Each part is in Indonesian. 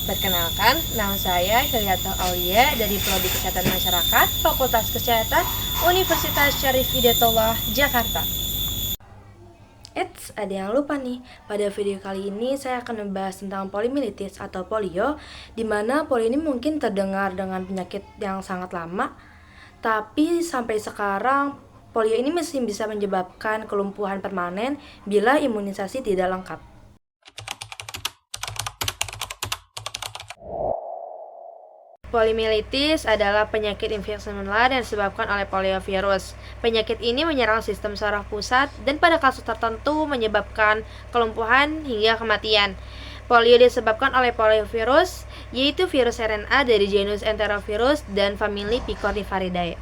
Perkenalkan, nama saya Hilyatul Aulia dari Prodi Kesehatan Masyarakat, Fakultas Kesehatan, Universitas Syarif Hidayatullah, Jakarta. Ada yang lupa nih. Pada video kali ini saya akan membahas tentang poliomielitis atau polio, di mana polio ini mungkin terdengar dengan penyakit yang sangat lama, tapi sampai sekarang polio ini masih bisa menyebabkan kelumpuhan permanen bila imunisasi tidak lengkap. Poliomielitis adalah penyakit infeksi menular yang disebabkan oleh poliovirus. Penyakit ini menyerang sistem saraf pusat dan pada kasus tertentu menyebabkan kelumpuhan hingga kematian. Polio disebabkan oleh poliovirus, yaitu virus RNA dari genus Enterovirus dan famili Picorniviridae.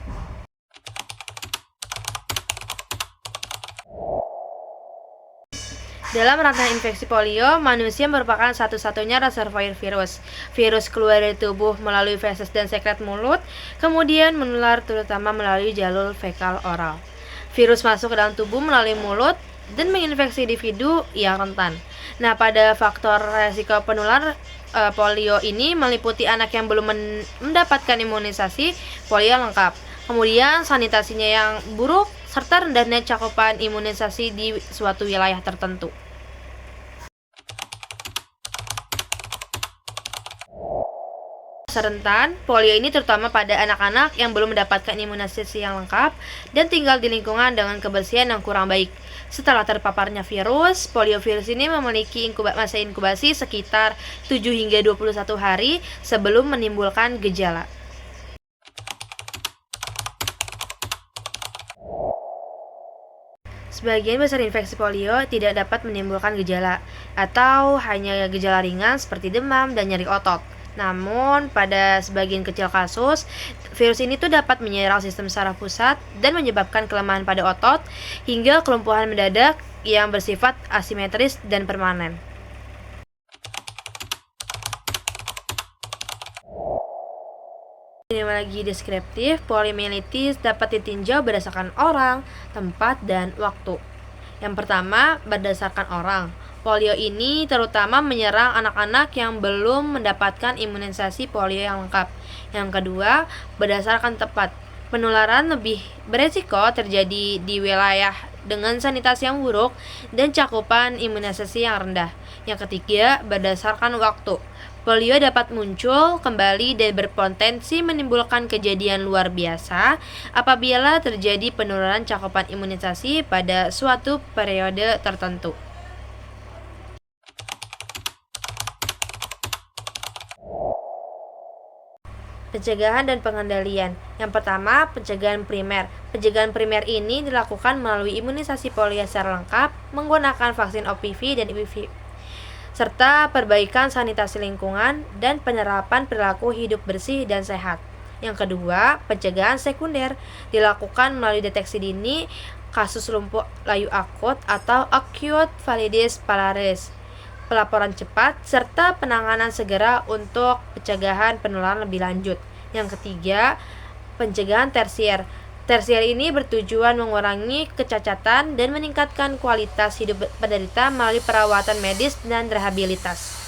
Dalam rantai infeksi polio, manusia merupakan satu-satunya reservoir virus. Virus keluar dari tubuh melalui feses dan sekret mulut, kemudian menular terutama melalui jalur fekal oral. Virus masuk ke dalam tubuh melalui mulut dan menginfeksi individu yang rentan. Nah, pada faktor resiko penular polio ini meliputi anak yang belum mendapatkan imunisasi polio lengkap. Kemudian sanitasinya yang buruk serta rendahnya cakupan imunisasi di suatu wilayah tertentu. Rentan, polio ini terutama pada anak-anak yang belum mendapatkan imunisasi yang lengkap dan tinggal di lingkungan dengan kebersihan yang kurang baik. Setelah terpaparnya virus, poliovirus ini memiliki masa inkubasi sekitar 7 hingga 21 hari sebelum menimbulkan gejala. Sebagian besar infeksi polio tidak dapat menimbulkan gejala atau hanya gejala ringan seperti demam dan nyeri otot. Namun, pada sebagian kecil kasus, virus ini dapat menyerang sistem saraf pusat dan menyebabkan kelemahan pada otot hingga kelumpuhan mendadak yang bersifat asimetris dan permanen. Epidemiologi deskriptif, poliomielitis dapat ditinjau berdasarkan orang, tempat, dan waktu. Yang pertama, berdasarkan orang. Polio ini terutama menyerang anak-anak yang belum mendapatkan imunisasi polio yang lengkap. Yang kedua, berdasarkan tempat. Penularan lebih beresiko terjadi di wilayah dengan sanitasi yang buruk dan cakupan imunisasi yang rendah. Yang ketiga, berdasarkan waktu. Polio dapat muncul kembali dan berpotensi menimbulkan kejadian luar biasa apabila terjadi penurunan cakupan imunisasi pada suatu periode tertentu. Pencegahan dan pengendalian. Yang pertama, pencegahan primer. Pencegahan primer ini dilakukan melalui imunisasi polio secara lengkap, menggunakan vaksin OPV dan IPV, serta perbaikan sanitasi lingkungan dan penerapan perilaku hidup bersih dan sehat. Yang kedua, pencegahan sekunder dilakukan melalui deteksi dini kasus lumpuh layu akut atau acute validis pilaris, pelaporan cepat, serta penanganan segera untuk pencegahan penularan lebih lanjut. Yang ketiga, pencegahan tersier. Tersier ini bertujuan mengurangi kecacatan dan meningkatkan kualitas hidup penderita melalui perawatan medis dan rehabilitasi.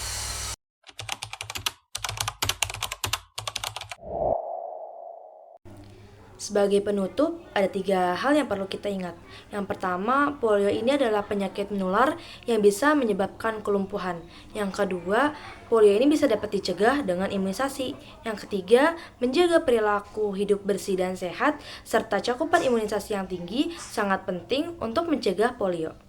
Sebagai penutup, ada 3 hal yang perlu kita ingat. Yang pertama, polio ini adalah penyakit menular yang bisa menyebabkan kelumpuhan. Yang kedua, polio ini bisa dapat dicegah dengan imunisasi. Yang ketiga, menjaga perilaku hidup bersih dan sehat, serta cakupan imunisasi yang tinggi sangat penting untuk mencegah polio.